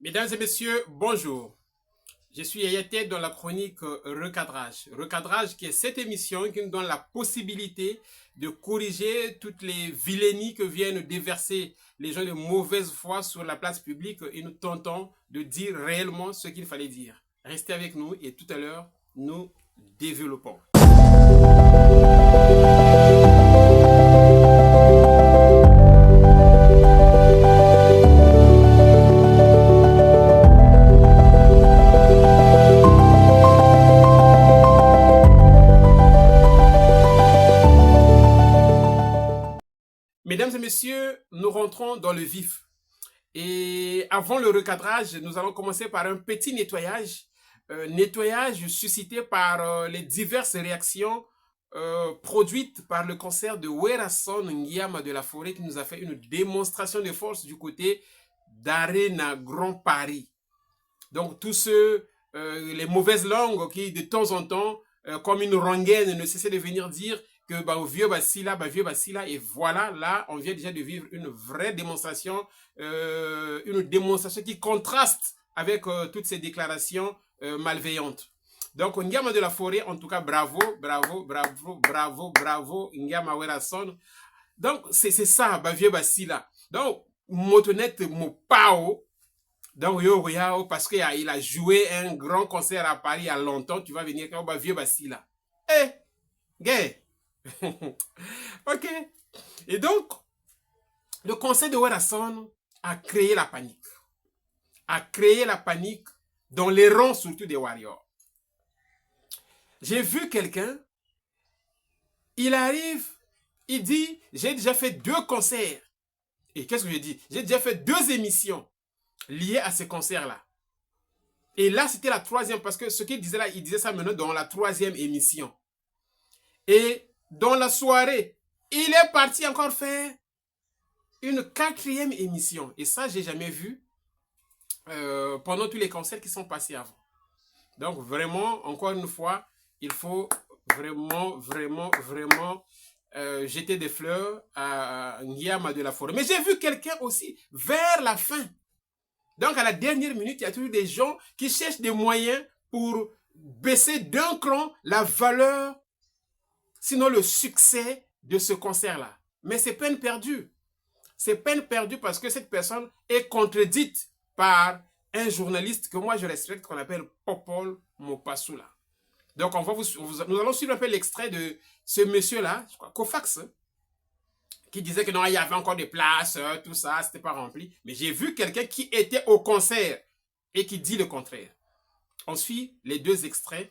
Mesdames et messieurs, bonjour. Je suis Ayaté dans la chronique Recadrage. Recadrage qui est cette émission qui nous donne la possibilité de corriger toutes les vilainies que viennent déverser les gens de mauvaise foi sur la place publique et nous tentons de dire réellement ce qu'il fallait dire. Restez avec nous et tout à l'heure, nous développons. Mesdames et messieurs, nous rentrons dans le vif. Et avant le recadrage, nous allons commencer par un petit nettoyage. Nettoyage suscité par les diverses réactions produites par le concert de Werason Nguiama de la Forêt qui nous a fait une démonstration de force du côté d'Arena Grand Paris. Donc tous ceux, les mauvaises langues qui de temps en temps, comme une rengaine, ne cessaient de venir dire que bah, vieux Basila, et voilà, là, on vient déjà de vivre une vraie démonstration, une démonstration qui contraste avec toutes ces déclarations malveillantes. Donc, Nguiama de la Forêt, en tout cas, bravo, bravo, bravo, bravo, bravo, Nguiama Werason. Donc, c'est ça, bah, vieux Basila. Donc, motonette, mo pao, donc, yo, parce qu'il a joué un grand concert à Paris il y a longtemps, tu vas venir quand on vieux Basila. Eh, gay. Ok. Et donc, le conseil de Werason a créé la panique. A créé la panique dans les rangs surtout des Warriors. J'ai vu quelqu'un, il arrive, il dit, j'ai déjà fait 2 concerts. Et qu'est-ce que je dis? J'ai déjà fait 2 émissions liées à ces concerts-là. Et là, c'était la 3e, parce que ce qu'il disait là, il disait ça maintenant dans la 3e émission. Et dans la soirée, il est parti encore faire une 4e émission. Et ça, j'ai jamais vu pendant tous les concerts qui sont passés avant. Donc, vraiment, encore une fois, il faut vraiment jeter des fleurs à Nguiama de la Forêt. Mais j'ai vu quelqu'un aussi vers la fin. Donc, à la dernière minute, il y a toujours des gens qui cherchent des moyens pour baisser d'un cran la valeur, sinon le succès de ce concert-là. Mais c'est peine perdue. C'est peine perdue parce que cette personne est contredite par un journaliste que moi je respecte, qu'on appelle Popol Mopasula. Donc, nous allons suivre un peu l'extrait de ce monsieur-là, je crois, Kofax, qui disait que non, il y avait encore des places, tout ça, c'était pas rempli. Mais j'ai vu quelqu'un qui était au concert et qui dit le contraire. On suit les 2 extraits.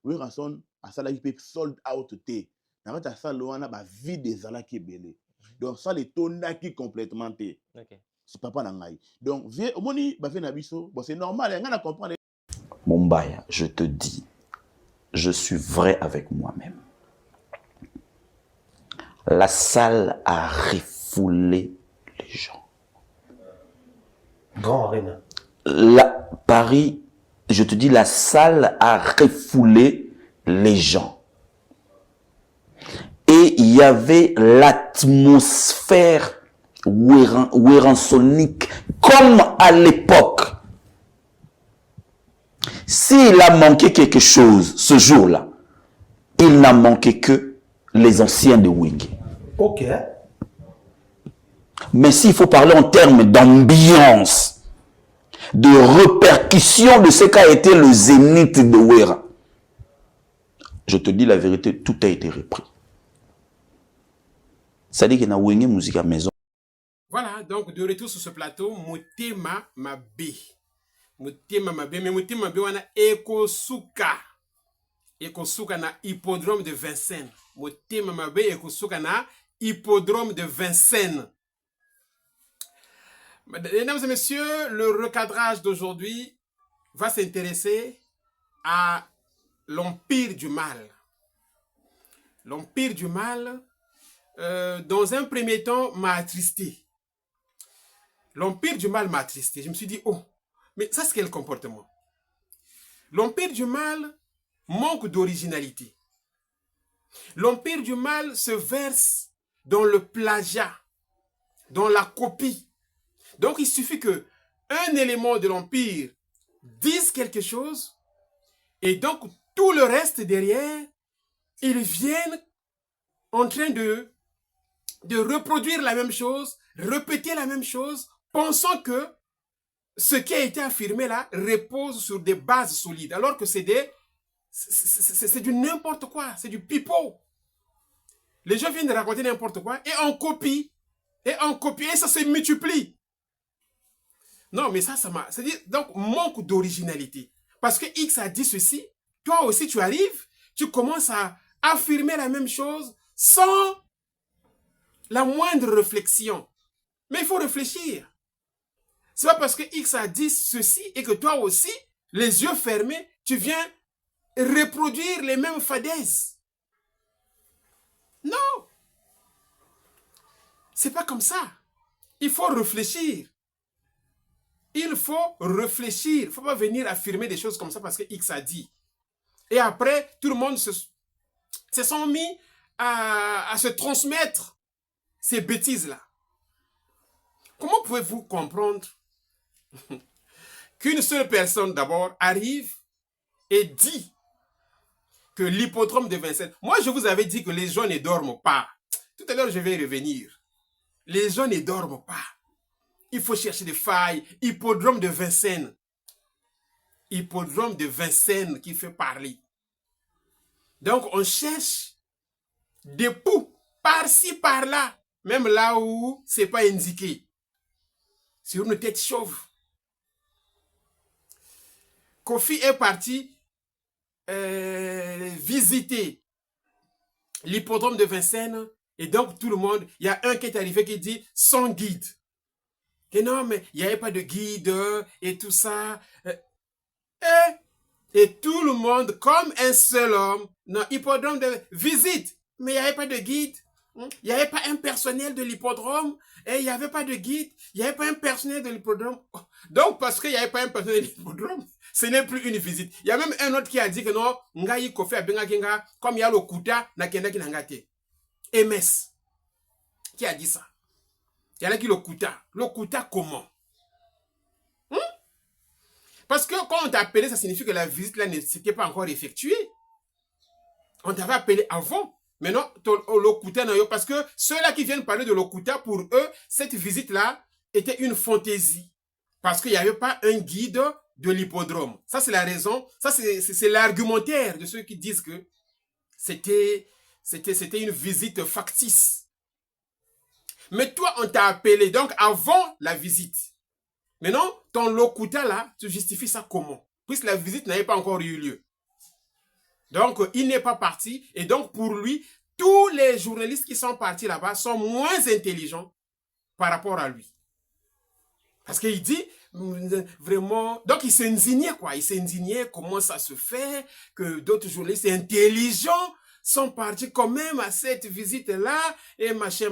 Werason asalaki pe sold out te. Na kati ya salle wana ba vide ezalaki ebele. Donc ça les tondaki complètement te. Okay. C'est papa na ngai. Donc vie omoni ba fait na biso, bon c'est normal, nga na comprendre. Mumbaya, je te dis, je suis vrai avec moi-même. La salle a refoulé les gens. Grand Arena. Paris, je te dis, la salle a refoulé les gens. Et il y avait l'atmosphère weransonique, comme à l'époque. S'il a manqué quelque chose ce jour-là, il n'a manqué que les anciens de Wing. Ok. Mais s'il faut parler en termes d'ambiance, de répercussion de ce qu'a été le zénith de Wera, je te dis la vérité, tout a été repris. C'est-à-dire qu'il y a une musique à maison. Voilà, donc de retour sur ce plateau, Motema Mabe. Motema Mabe, mais Motema Mabe, on a Ekosuka. Ekosuka na hippodrome de Vincennes. Motema Mabe, Ekosuka na hippodrome de Vincennes. Mesdames et messieurs, le recadrage d'aujourd'hui va s'intéresser à l'empire du mal. L'empire du mal, dans un premier temps, m'a attristé. L'empire du mal m'a attristé. Je me suis dit, oh, mais ça c'est quel comportement? L'empire du mal manque d'originalité. L'empire du mal se verse dans le plagiat, dans la copie. Donc il suffit que un élément de l'empire dise quelque chose, et donc tout le reste derrière, ils viennent en train de reproduire la même chose, répéter la même chose, pensant que ce qui a été affirmé là repose sur des bases solides, alors que c'est du n'importe quoi, c'est du pipeau. Les gens viennent de raconter n'importe quoi et on copie, et ça se multiplie. Non, mais ça m'a... C'est-à-dire, donc, manque d'originalité. Parce que X a dit ceci, toi aussi tu arrives, tu commences à affirmer la même chose sans la moindre réflexion. Mais il faut réfléchir. C'est pas parce que X a dit ceci et que toi aussi, les yeux fermés, tu viens reproduire les mêmes fadaises. Non. C'est pas comme ça. Il faut réfléchir. Il faut réfléchir. Il ne faut pas venir affirmer des choses comme ça parce que X a dit. Et après, tout le monde se sont mis à se transmettre ces bêtises-là. Comment pouvez-vous comprendre qu'une seule personne d'abord arrive et dit que l'hippodrome de Vincennes... Moi, je vous avais dit que les gens ne dorment pas. Tout à l'heure, je vais y revenir. Les gens ne dorment pas. Il faut chercher des failles. Hippodrome de Vincennes. Hippodrome de Vincennes qui fait parler. Donc, on cherche des poux par-ci, par-là. Même là où ce n'est pas indiqué. Sur une tête chauve. Kofi est parti visiter l'hippodrome de Vincennes. Et donc, tout le monde, il y a un qui est arrivé qui dit sans guide. Et non, mais il n'y avait pas de guide et tout ça. Et tout le monde, comme un seul homme, non, hippodrome de visite. Mais il n'y avait pas de guide. Il n'y avait pas un personnel de l'hippodrome. Et il n'y avait pas de guide. Il n'y avait pas un personnel de l'hippodrome. Donc, parce qu'il n'y avait pas un personnel de l'hippodrome, ce n'est plus une visite. Il y a même un autre qui a dit que non, comme il y a le Kuta, MS. Qui a dit ça? Il y en a qui le Kuta. Le Kuta comment? Parce que quand on t'a appelé, ça signifie que la visite là ne s'était pas encore effectuée. On t'avait appelé avant. Maintenant, l'Okuta, parce que ceux-là qui viennent parler de l'Okuta, pour eux, cette visite-là était une fantaisie. Parce qu'il n'y avait pas un guide de l'hippodrome. Ça, c'est la raison. Ça, c'est l'argumentaire de ceux qui disent que c'était une visite factice. Mais toi, on t'a appelé donc avant la visite. Maintenant, ton Lokuta là, tu justifies ça comment? Puisque la visite n'avait pas encore eu lieu. Donc, il n'est pas parti. Et donc, pour lui, tous les journalistes qui sont partis là-bas sont moins intelligents par rapport à lui. Parce qu'il dit, vraiment... Donc, il s'est indigné, quoi. Il s'est indigné comment ça se fait que d'autres journalistes intelligents sont partis quand même à cette visite-là et machin.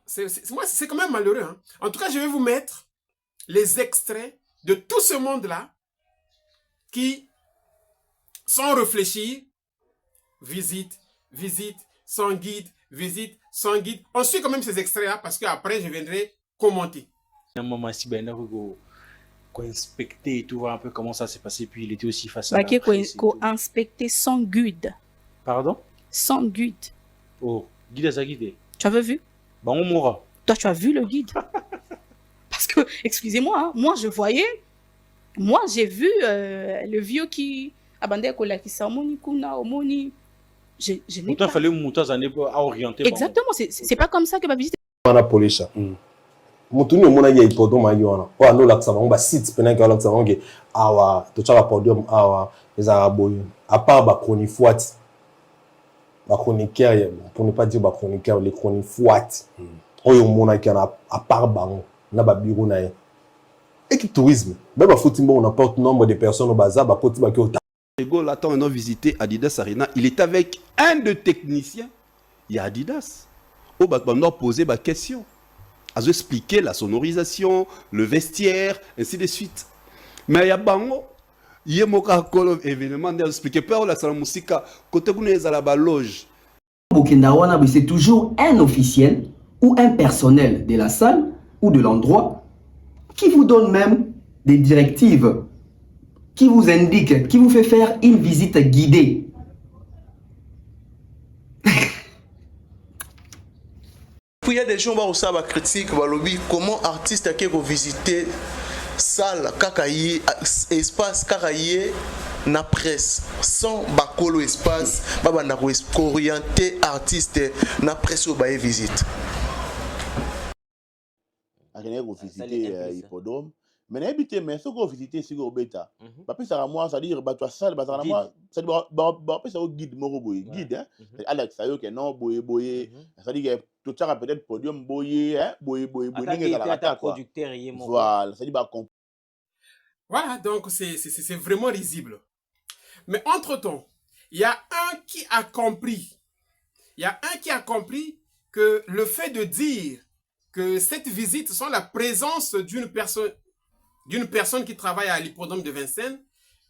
C'est quand même malheureux. Hein? En tout cas, je vais vous mettre les extraits de tout ce monde-là qui, sans réfléchir, visite, sans guide, visite, sans guide. On suit quand même ces extraits-là parce qu'après, je viendrai commenter. Inspecter et tout, voir un peu comment ça s'est passé, puis il était aussi face à inspecter sans guide. Pardon? Sans guide. Oh, guide à sa guide. Tu avais vu? Bah, on mourra. Toi, tu as vu le guide? Parce que, excusez-moi, hein, moi, j'ai vu le vieux qui abandonne qui s'amoni kuna omoni. Je n'ai pas. Il fallait à orienter. Exactement, c'est pas comme ça que ma visite. La police. Mutuni omona ya hippodrome ayona o ando la tsava ngba site pena ka la tsava nge awa to tsava podium awa eza boyo à part ba chronifuat ba chroniqueur pour ne pas dire ba chroniqueur les chronifuat oyo mona ki na à part bango na ba bureau na ye équitourisme ba ba fotimbo on apporte nombre de personnes au bazar ba koti ba ki o Gol attend on a visité Adidas Arena, il est avec un de techniciens il y a Adidas au ba on poser ba question à expliquer la sonorisation, le vestiaire, ainsi de suite. Mais il y a bango, il y a un événement d'expliquer par la salle musique côté vous à la loge. C'est toujours un officiel ou un personnel de la salle ou de l'endroit, qui vous donne même des directives, qui vous indique, qui vous fait faire une visite guidée. Puis il y a des gens qui ont aussi la critique, comment artiste qui ont visité salle, kakaye, espace kakaye na presse, sans bakolo espace, baba orienté artiste na presse au baye visite. Rien que visiter hippodrome. Mais n'habitez mais ce que visiter si vous bêta. Parce que ça moi ça dire bah toi salle bah ça moi ça dit bah ça guide moro boy guide hein. Alex ça que non boy ça dit que tout ça peut-être podium boy hein boy n'engé ça la quoi. Voilà, ça dit bah voilà, donc c'est vraiment risible. Mais entre-temps, il y a un qui a compris. Il y a un qui a compris que le fait de dire que cette visite sans la présence d'une personne qui travaille à l'hippodrome de Vincennes,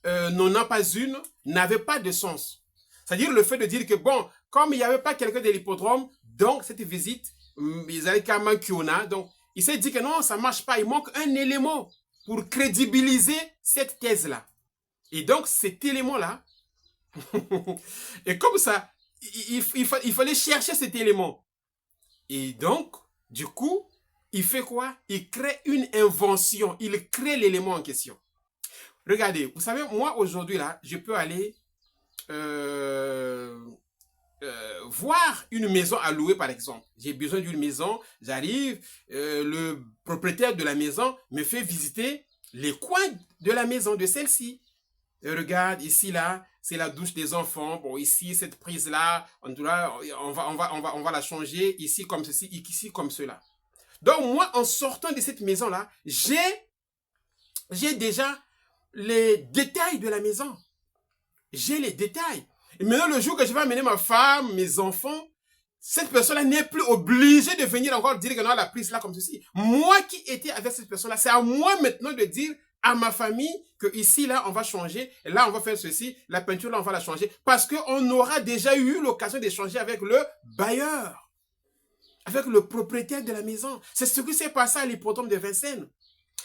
n'en a pas une, n'avait pas de sens. C'est-à-dire le fait de dire que bon, comme il n'y avait pas quelqu'un de l'hippodrome, donc cette visite, ils avaient qu'à manquer, donc il s'est dit que non, ça ne marche pas, il manque un élément pour crédibiliser cette thèse-là. Et donc cet élément-là, et comme ça, il fallait chercher cet élément. Et donc, du coup, il fait quoi? Il crée une invention, il crée l'élément en question. Regardez, vous savez, moi aujourd'hui là, je peux aller voir une maison à louer par exemple. J'ai besoin d'une maison, j'arrive, le propriétaire de la maison me fait visiter les coins de la maison de celle-ci. Regarde, ici là, c'est la douche des enfants. Bon, ici, cette prise-là, on va la changer. Ici comme ceci, ici comme cela. Donc moi, en sortant de cette maison-là, j'ai déjà les détails de la maison. J'ai les détails. Et maintenant, le jour que je vais amener ma femme, mes enfants, cette personne-là n'est plus obligée de venir encore dire que non, la prise là comme ceci. Moi qui étais avec cette personne-là, c'est à moi maintenant de dire à ma famille que ici, là, on va changer, et là, on va faire ceci, la peinture, là, on va la changer, parce qu'on aura déjà eu l'occasion d'échanger avec le bailleur, avec le propriétaire de la maison. C'est ce qui s'est passé à l'hippodrome de Vincennes.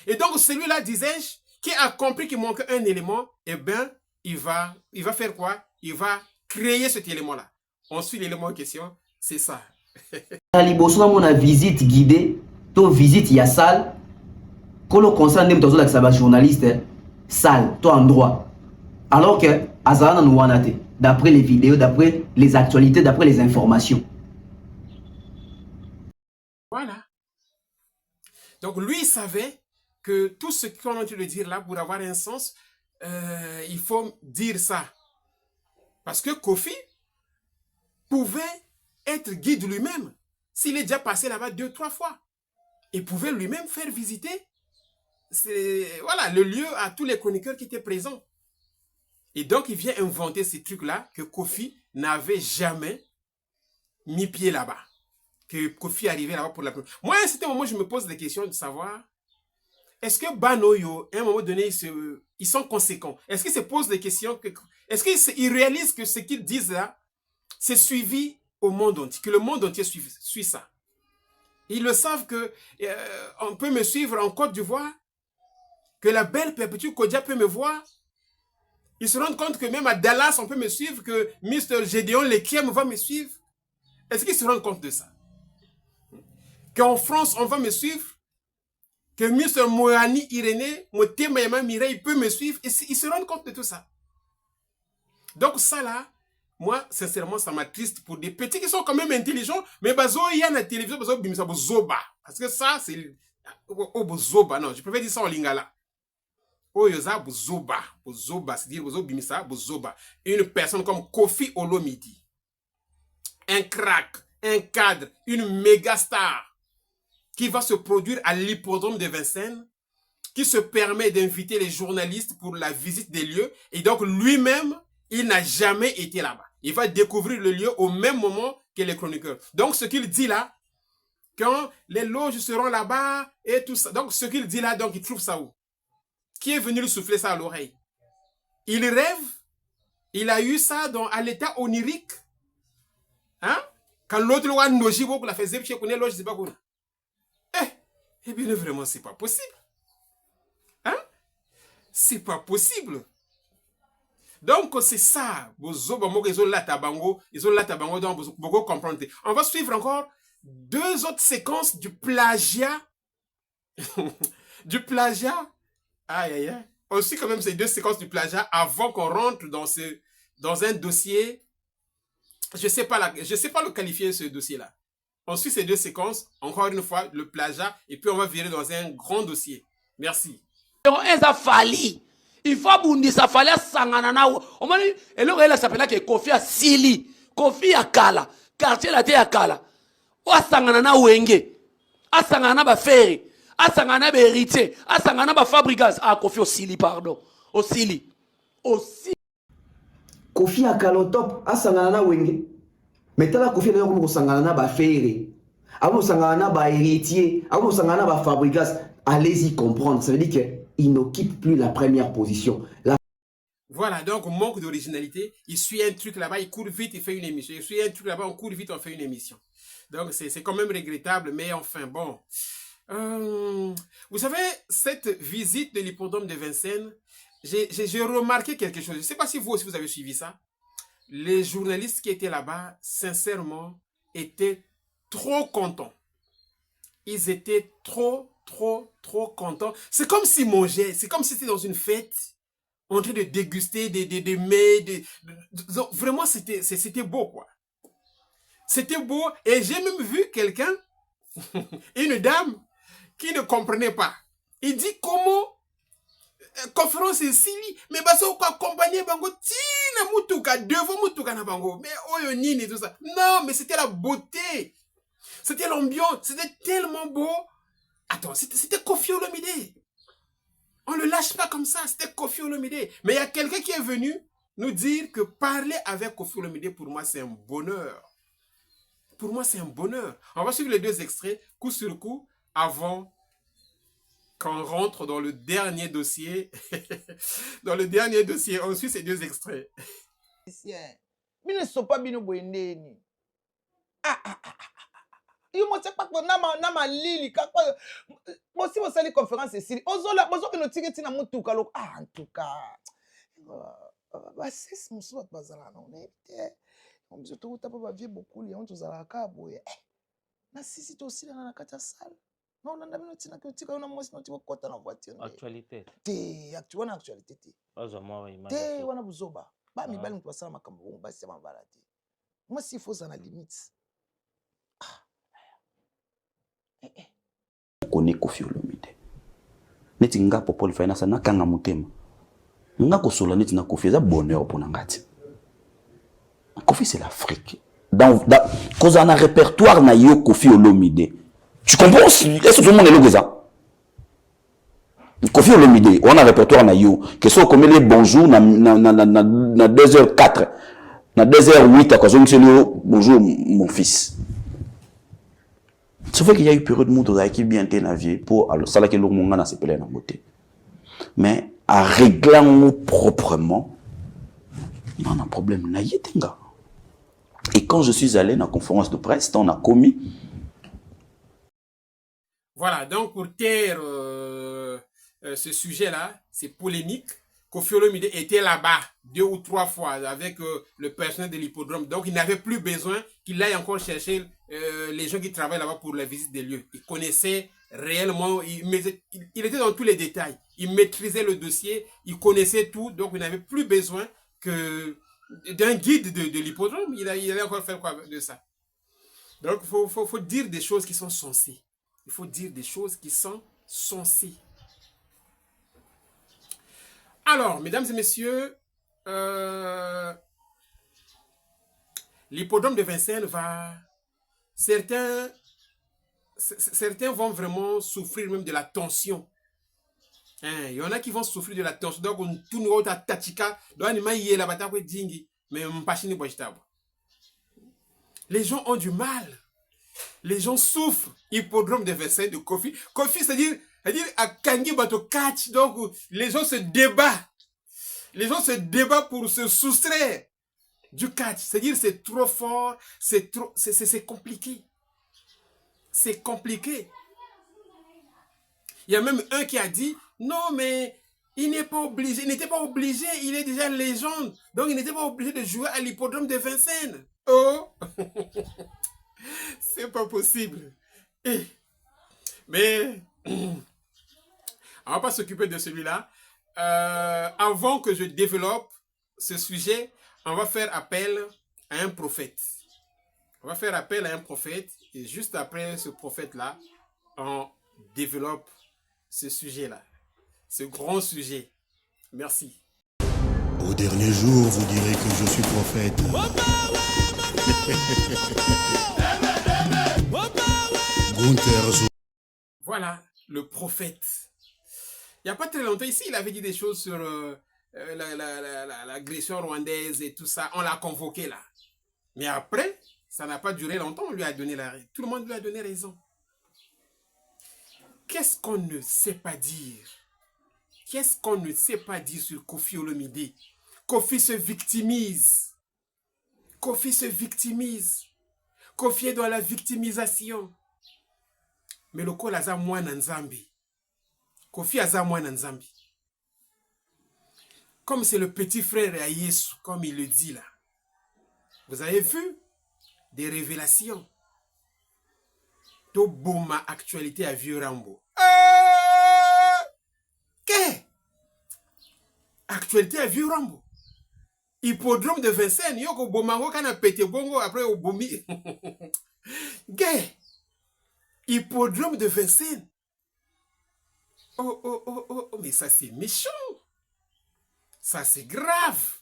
Et donc, celui-là, disais-je, qui a compris qu'il manque un élément, eh bien, il va faire quoi? Il va créer cet élément-là. Ensuite, l'élément en question, c'est ça. À l'Iboso, on a visite guidée, to visite ya salle. Quand on concerne même dans la journaliste, salle, to endroit. Alors que Azara nous wanate, d'après les vidéos, d'après les actualités, d'après les informations. Voilà. Donc lui, il savait que tout ce qu'on a dû le dire là, pour avoir un sens, il faut dire ça. Parce que Kofi pouvait être guide lui-même. S'il est déjà passé là-bas 2-3 fois. Il pouvait lui-même faire visiter voilà, le lieu à tous les chroniqueurs qui étaient présents. Et donc, il vient inventer ces trucs-là que Kofi n'avait jamais mis pied là-bas. Que Kofi arrivait là-bas pour la première fois. Moi, à un certain moment, je me pose des questions de savoir, est-ce que Banoyo, à un moment donné, ils sont conséquents? Est-ce qu'ils se posent des questions? Est-ce qu'ils réalisent que ce qu'ils disent là, c'est suivi au monde entier, que le monde entier suit ça? Ils le savent que on peut me suivre en Côte d'Ivoire, que la belle Perpétue Kodia peut me voir. Ils se rendent compte que même à Dallas, on peut me suivre, que Mr. Gédéon Lekiem va me suivre. Est-ce qu'ils se rendent compte de ça? Qu'en France, on va me suivre, que Mr. Moani Irénée, Motemayama Mireille peut me suivre, et ils se rendent compte de tout ça. Donc ça là, moi, sincèrement, ça m'attriste pour des petits qui sont quand même intelligents, mais bazo, il y a la télévision, bazo, bimisa, bozoba. Parce que ça, c'est... Oh, bozoba, non, je préfère dire ça en lingala. Oh, yoza, bozoba. Bozoba, c'est-à-dire, bozo, bimisa, bozoba. Une personne comme Kofi Olomidi. Un crack, un cadre, une méga star qui va se produire à l'hippodrome de Vincennes, qui se permet d'inviter les journalistes pour la visite des lieux, et donc lui-même, il n'a jamais été là-bas. Il va découvrir le lieu au même moment que les chroniqueurs. Donc, ce qu'il dit là, quand les loges seront là-bas et tout ça. Donc, ce qu'il dit là, donc, il trouve ça où? Qui est venu lui souffler ça à l'oreille? Il rêve. Il a eu ça à l'état onirique. Hein? Quand l'autre loi noji beaucoup la faisait, je connais loge, c'est pas quoi. Eh bien, vraiment, c'est pas possible. Hein? C'est pas possible. Donc, c'est ça. Ils ont la tabango, donc vous comprenez. On va suivre encore 2 autres séquences du plagiat. Du plagiat. Aïe, aïe, aïe. On suit quand même ces 2 séquences du plagiat avant qu'on rentre dans un dossier. Je sais pas le qualifier, ce dossier-là. On suit ces 2 séquences, encore une fois, le plagiat, et puis on va virer dans un grand dossier. Merci. Il faut abundisa fali asangana nawo omoni eloko ele s'appelle que Kofi asili Kofi akala quartier la te akala o asangana na wenge asangana ba fere asangana ba héritier asangana ba fabricants Kofi osili pardon osili Kofi akala au top asangana na wenge metala Kofi na ko sangana na ba fere abo sangana na ba héritier abo sangana na ba fabricants. Allez-y comprendre, ça veut dire qu'il n'occupe plus la première position. Voilà, donc manque d'originalité. Il suit un truc là-bas, il court vite, il fait une émission. Il suit un truc là-bas, on court vite, on fait une émission. Donc c'est quand même regrettable, mais enfin bon. Vous savez, cette visite de l'hippodrome de Vincennes, j'ai remarqué quelque chose. Je ne sais pas si vous aussi vous avez suivi ça. Les journalistes qui étaient là-bas, sincèrement, étaient trop contents. Ils étaient trop contents. C'est comme s'ils mangeaient. C'est comme si c'était dans une fête, en train de déguster des mets. Vraiment, c'était beau, quoi. C'était beau. Et j'ai même vu quelqu'un, une dame, qui ne comprenait pas. Il dit comment conférence ici, mais baso quoi accompagner bango tina mutuka devant mutuka na bango. Mais oyo nini tout ça. Non, mais c'était la beauté. C'était l'ambiance. C'était tellement beau. Attends, c'était Kofi Olomide. On ne le lâche pas comme ça. C'était Kofi Olomide. Mais il y a quelqu'un qui est venu nous dire que parler avec Kofi Olomide, pour moi, c'est un bonheur. Pour moi, c'est un bonheur. On va suivre les 2 extraits, coup sur coup, avant qu'on rentre dans le dernier dossier. Dans le dernier dossier, on suit ces 2 extraits. Yo mo tsekpa ko na malili ka ko mo si mo sali conférence ici ozola bozo que no tiketi na mutuka lo en tout cas ba sis muso bazala na on était on biso to tapa ba vie beaucoup li on tozala ka boye na sisi to aussi na kata salle non na ndamino tina ko tika na mosi no tiko kota na voiture actualité te actualité te ozo image te wana buzoba ba mi bali mtu basala makambo ba sema balati moi si faut ça na limite. Connaît Kofi Olomide. Neti nga popol faina sana kanga mutema. Nga kosola neti na Kofi za bonheur pour ngati. Kofi c'est l'Afrique. Cause on a répertoire na yo Kofi Olomide. Tu comprends? Est-ce que tout le monde est là ça? Kofi Olomide, on a répertoire na yo. Que soit comme les bonjour na 2h04. Na 2h08 à cause bonjour mon fils. C'est vrai qu'il y a eu une période où qui bien été navié pour alors ça là que l'on a s'appelé en beauté. Mais à régler proprement, on a un problème na yetenga. Et quand je suis allé dans la conférence de presse, on a commis. Voilà, donc pour taire ce sujet-là, c'est polémique. Kofi Olomide était là-bas 2 ou 3 fois avec le personnel de l'hippodrome. Donc, il n'avait plus besoin qu'il aille encore chercher les gens qui travaillent là-bas pour la visite des lieux. Il connaissait réellement, il était dans tous les détails. Il maîtrisait le dossier, il connaissait tout. Donc, il n'avait plus besoin d'un guide de l'hippodrome. Il allait encore faire quoi de ça. Donc, il faut dire des choses qui sont sensées. Il faut dire des choses qui sont sensées. Alors, mesdames et messieurs, l'hippodrome de Vincennes va... Certains vont vraiment souffrir même de la tension. Il y en a qui vont souffrir de la tension. Donc, on tourne au Tachika. Les gens ont du mal. Les gens souffrent. Hippodrome de Vincennes, de Kofi. Kofi, c'est-à-dire à Kangi Bato catch. Donc, les gens se débattent. Les gens se débattent pour se soustraire du catch. C'est-à-dire c'est trop fort, c'est compliqué. C'est compliqué. Il y a même un qui a dit, non, mais il n'est pas obligé, il n'était pas obligé, il est déjà légende. Donc, il n'était pas obligé de jouer à l'hippodrome de Vincennes. Oh, c'est pas possible. Mais, on va pas s'occuper de celui-là. Avant que je développe ce sujet, on va faire appel à un prophète. On va faire appel à un prophète et juste après ce prophète-là, on développe ce sujet-là, ce grand sujet. Merci. Au dernier jour, vous direz que je suis prophète. Voilà, le prophète. Il n'y a pas très longtemps ici, il avait dit des choses sur l'agression rwandaise et tout ça. On l'a convoqué là. Mais après, ça n'a pas duré longtemps, on lui a donné tout le monde lui a donné raison. Qu'est-ce qu'on ne sait pas dire? Qu'est-ce qu'on ne sait pas dire sur Koffi Olomide? Koffi se victimise. Koffi se victimise. Koffi est dans la victimisation. Mais le col aza mwana nzambi. Koffi aza mwana nzambi. Comme c'est le petit frère à Yesu, comme il le dit là. Vous avez vu des révélations. To boma actualité à Vieux Rambo. Actualité à Vieux Rambo. Hippodrome de Vincennes. Yoko bomango kana pété bongo après au bomi. Gay. Hippodrome de Vincennes. Oh, mais ça c'est méchant. Ça c'est grave.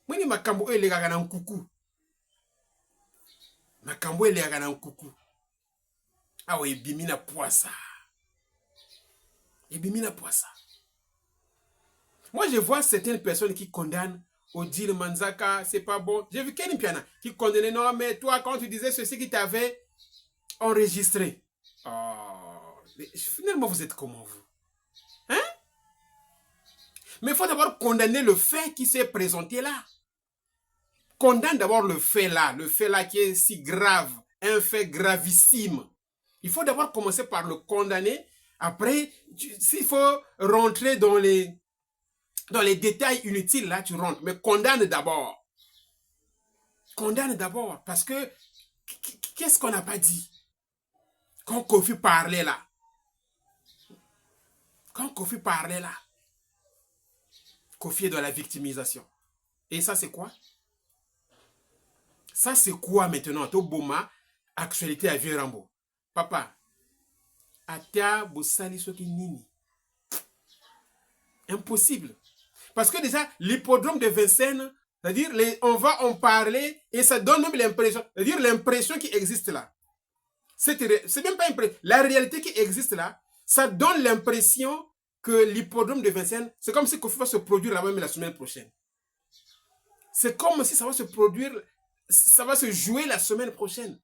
Mwini makambo ele gaga na nkuku. Makambo ele gaga na nkuku. Ah oui, bimina poissa. Et bimina poissa. Moi, je vois certaines personnes qui condamnent Odile Manzaka, c'est pas bon. J'ai vu Kenny Piana qui condamnait, non, mais toi, quand tu disais ceci qui t'avait enregistré. Oh, finalement, vous êtes comment, vous? Hein? Mais il faut d'abord condamner le fait qui s'est présenté là. Condamne d'abord le fait là qui est si grave, un fait gravissime. Il faut d'abord commencer par le condamner. Après, s'il faut rentrer dans les détails inutiles, là, tu rentres. Mais condamne d'abord. Condamne d'abord. Parce que, qu'est-ce qu'on n'a pas dit? Quand Koffi parlait là. Quand Koffi parlait là. Koffi est dans la victimisation. Et ça, c'est quoi? Ça, c'est quoi maintenant? Toboma, actualité à Vieux Rambo. Papa, Atia Boussali Soki Nini. Impossible. Parce que déjà, l'hippodrome de Vincennes, c'est-à-dire, on va en parler et ça donne même l'impression, c'est-à-dire l'impression qui existe là. C'est même pas impression. La réalité qui existe là, ça donne l'impression que l'hippodrome de Vincennes, c'est comme si Koffi va se produire là-bas la semaine prochaine. C'est comme si ça va se produire, ça va se jouer la semaine prochaine.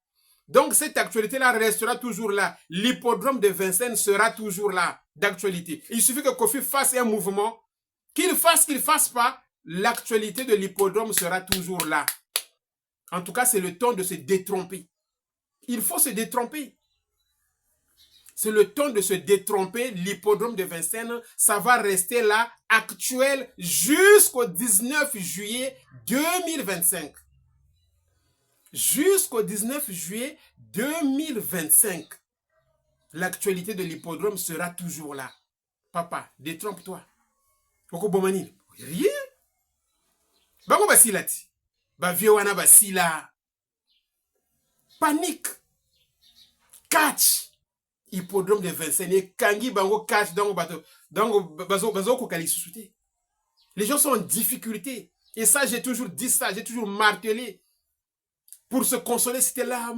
Donc cette actualité-là restera toujours là. L'hippodrome de Vincennes sera toujours là, d'actualité. Il suffit que Koffi fasse un mouvement, qu'il fasse pas, l'actualité de l'hippodrome sera toujours là. En tout cas, c'est le temps de se détromper. Il faut se détromper. C'est le temps de se détromper. L'hippodrome de Vincennes, ça va rester là, actuel, jusqu'au 19 juillet 2025. Jusqu'au 19 juillet 2025. L'actualité de l'hippodrome sera toujours là. Papa, détrompe-toi. Oko bomani. Rien. Bango basilati. Ba viewana basila. Panique. Catch. Hippodrome de Vincennes. Et kangi bango catch dans bateau. Dans bazo kokali sousouté. Les gens sont en difficulté. Et ça, j'ai toujours dit ça. J'ai toujours martelé. Pour se consoler, c'était là,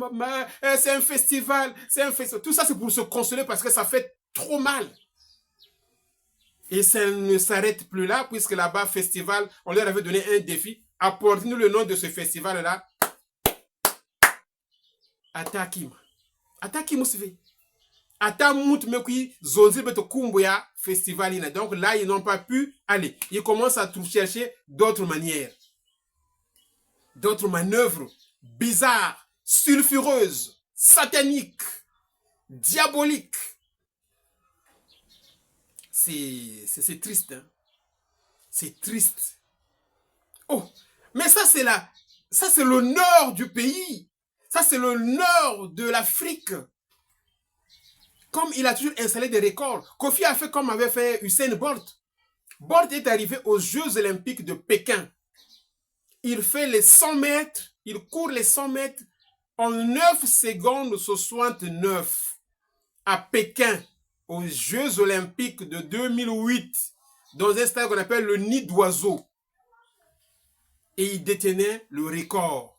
c'est un festival, c'est un festival. Tout ça, c'est pour se consoler parce que ça fait trop mal. Et ça ne s'arrête plus là, puisque là-bas, festival, on leur avait donné un défi. Apportez-nous le nom de ce festival-là. Atakim. Atakim, vous Atamut mekui zonzi beto kumbuya festival. Donc là, ils n'ont pas pu aller. Ils commencent à chercher d'autres manières. D'autres manœuvres bizarres, sulfureuses, sataniques, diaboliques. c'est triste. Hein. C'est triste. Oh, mais ça c'est le nord du pays. Ça c'est le nord de l'Afrique. Comme il a toujours installé des records. Kofi a fait comme avait fait Usain Bolt. Bolt est arrivé aux Jeux Olympiques de Pékin. Il fait les 100 mètres, il court les 100 mètres en 9 secondes 69 à Pékin, aux Jeux Olympiques de 2008, dans un stade qu'on appelle le Nid d'Oiseau. Et il détenait le record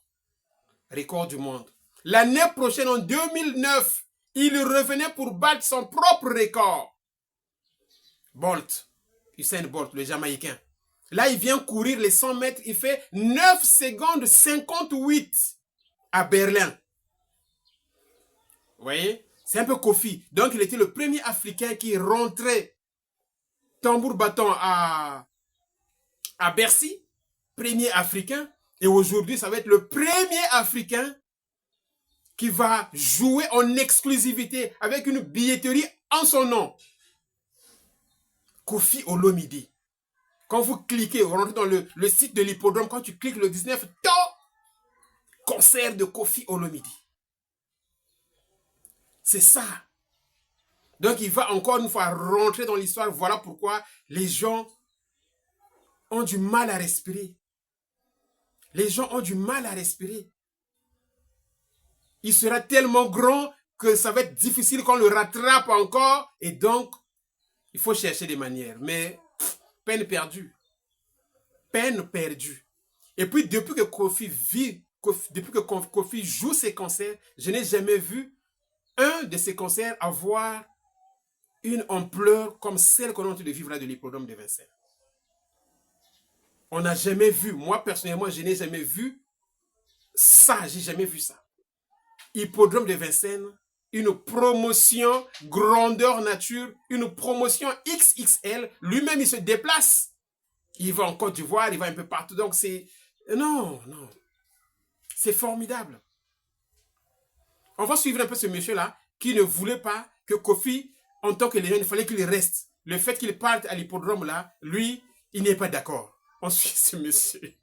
du monde. L'année prochaine, en 2009, il revenait pour battre son propre record. Bolt, Usain Bolt, le Jamaïcain. Là, il vient courir les 100 mètres, il fait 9 secondes 58 à Berlin. Vous voyez? C'est un peu Kofi. Donc, il était le premier Africain qui rentrait tambour battant à Bercy. Premier Africain. Et aujourd'hui, ça va être le premier Africain qui va jouer en exclusivité avec une billetterie en son nom. Kofi Olomide. Quand vous cliquez, vous rentrez dans le site de l'hippodrome, quand tu cliques le 19, concert de Kofi Olomide. C'est ça. Donc il va encore une fois rentrer dans l'histoire. Voilà pourquoi les gens ont du mal à respirer. Les gens ont du mal à respirer. Il sera tellement grand que ça va être difficile qu'on le rattrape encore. Et donc, il faut chercher des manières. Mais, peine perdue. Peine perdue. Et puis, depuis que Kofi joue ses concerts, je n'ai jamais vu un de ces concerts avoir une ampleur comme celle qu'on est en train de vivre là de l'hippodrome de Vincennes. On n'a jamais vu, moi personnellement, je n'ai jamais vu ça, j'ai jamais vu ça. Hippodrome de Vincennes, une promotion grandeur nature, une promotion XXL, lui-même il se déplace. Il va en Côte d'Ivoire, il va un peu partout, donc c'est... Non, c'est formidable. On va suivre un peu ce monsieur-là qui ne voulait pas que Kofi, en tant que légende, il fallait qu'il reste. Le fait qu'il parte à l'hippodrome là, lui, il n'est pas d'accord. On suit ce monsieur.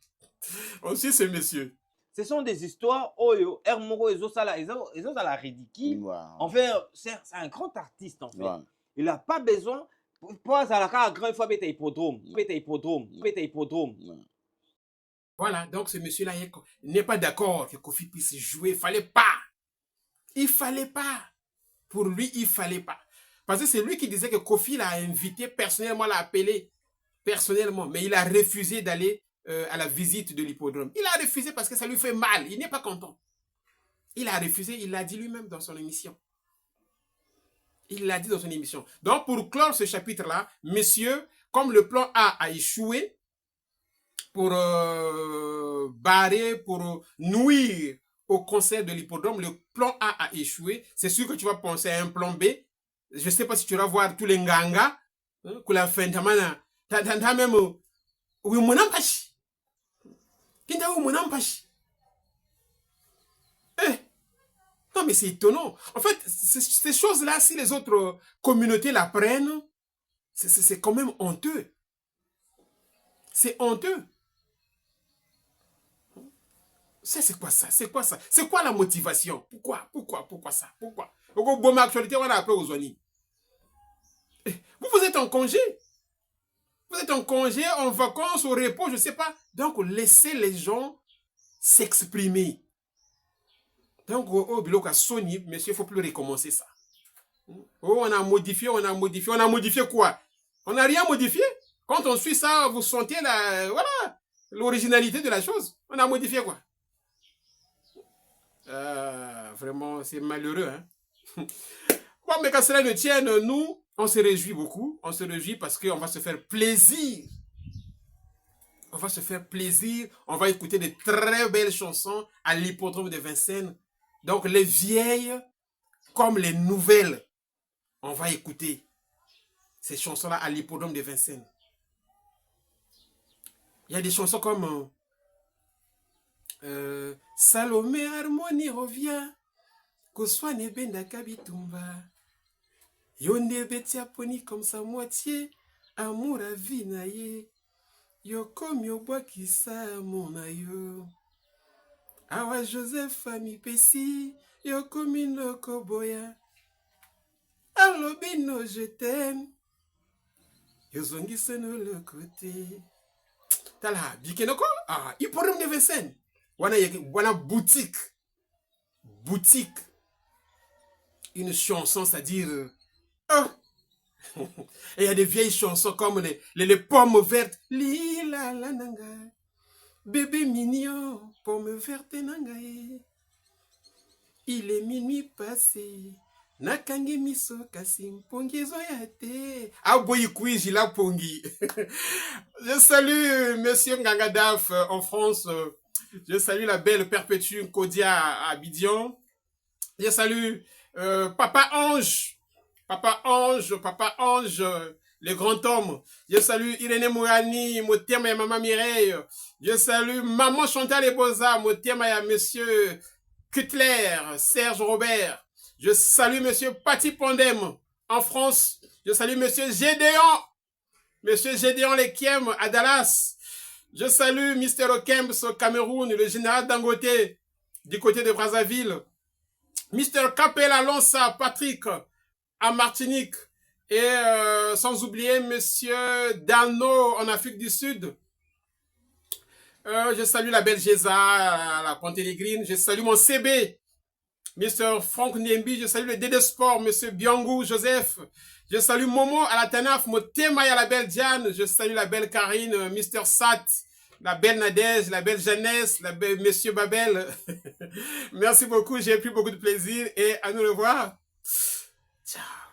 On suit ce monsieur. Ce sont des histoires, Oyo, Hermoro, Ezosala ridicule. Wow. En fait, c'est un grand artiste, en fait. Wow. Il n'a pas besoin, pour un grand fois, il hippodrome. Voilà, donc ce monsieur-là n'est pas d'accord que Kofi puisse jouer. Il fallait pas. Il fallait pas. Pour lui, il fallait pas. Parce que c'est lui qui disait que Kofi l'a invité personnellement, l'a appelé personnellement. Mais il a refusé d'aller à la visite de l'hippodrome. Il a refusé parce que ça lui fait mal. Il n'est pas content. Il a refusé, il l'a dit lui-même dans son émission. Il l'a dit dans son émission. Donc, pour clore ce chapitre-là, messieurs, comme le plan A a échoué, pour barrer, pour nuire au concert de l'hippodrome, le plan A a échoué. C'est sûr que tu vas penser à un plan B. Je ne sais pas si tu vas voir tous les nganga, que la fin de mana, t'as même, oui, mon ampache. Non, mais c'est étonnant. En fait, ces choses-là, si les autres communautés la prennent, c'est quand même honteux. C'est honteux. C'est quoi ça? C'est quoi ça? C'est quoi la motivation? Pourquoi ça? Pourquoi? Bon, actualité, on a appelé aux Zoni. Vous êtes en congé. Vous êtes en congé, en vacances, au repos, je ne sais pas. Donc, laissez les gens s'exprimer. Donc, au Biloko Sony, monsieur, il ne faut plus recommencer ça. Oh, on a modifié quoi? On n'a rien modifié. Quand on suit ça, vous sentez l'originalité de la chose. On a modifié quoi? Vraiment, c'est malheureux. Hein? Bon, mais quand cela ne tienne, nous, on se réjouit beaucoup. On se réjouit parce qu'on va se faire plaisir. On va se faire plaisir. On va écouter de très belles chansons à l'hippodrome de Vincennes. Donc, les vieilles comme les nouvelles, on va écouter ces chansons-là à l'hippodrome de Vincennes. Il y a des chansons comme Salomé Harmonie revient, Koswane Benda Kabitumba. Yonde betia poni comme sa moitié, amour à vie naye. Yo comme yo bois qui sa mon ayo. Awa Joseph ami pesi, yo comme une koboya. Alobino je t'aime. Yo zongi seno le côté. Tala, bikenoko, il pourrait me vesen. Wana boutique. Boutique. Une chanson, c'est-à-dire. Et il y a des vieilles chansons comme les pommes vertes. Lila la nanga. Bébé mignon, pomme verte nangae. Il est minuit passé. Nakangi miso kasi mpongi zoyate. Aboyi kuiji la pongi. Je salue Monsieur Ngangadaf en France. Je salue la belle Perpétue Kodia à Abidjan. Je salue Papa Ange. Papa Ange, le grand homme. Je salue Irénée Mourani, Motema et Maman Mireille. Je salue Maman Chantal et Boza, Motema et Monsieur Cutler, Serge Robert. Je salue Monsieur Paty Pandem en France. Je salue Monsieur Gédéon. Monsieur Gédéon Lekiem à Dallas. Je salue Mr. Okems au Cameroun, le général Dangote du côté de Brazzaville. Mr. Capella Lonsa Patrick à Martinique. Et sans oublier Monsieur Dano en Afrique du Sud. Je salue la belle Géza à la Pontélégrine. Je salue mon CB. Mr. Franck Niembi, je salue le Dédé Sport, Monsieur Biangou Joseph. Je salue Momo à la Tanaf, Motema à la belle Diane. Je salue la belle Karine, Mr. Sat, la belle Nadège, la belle Jeannesse, la belle Monsieur Babel. Merci beaucoup, j'ai pris beaucoup de plaisir et à nous revoir. Ciao.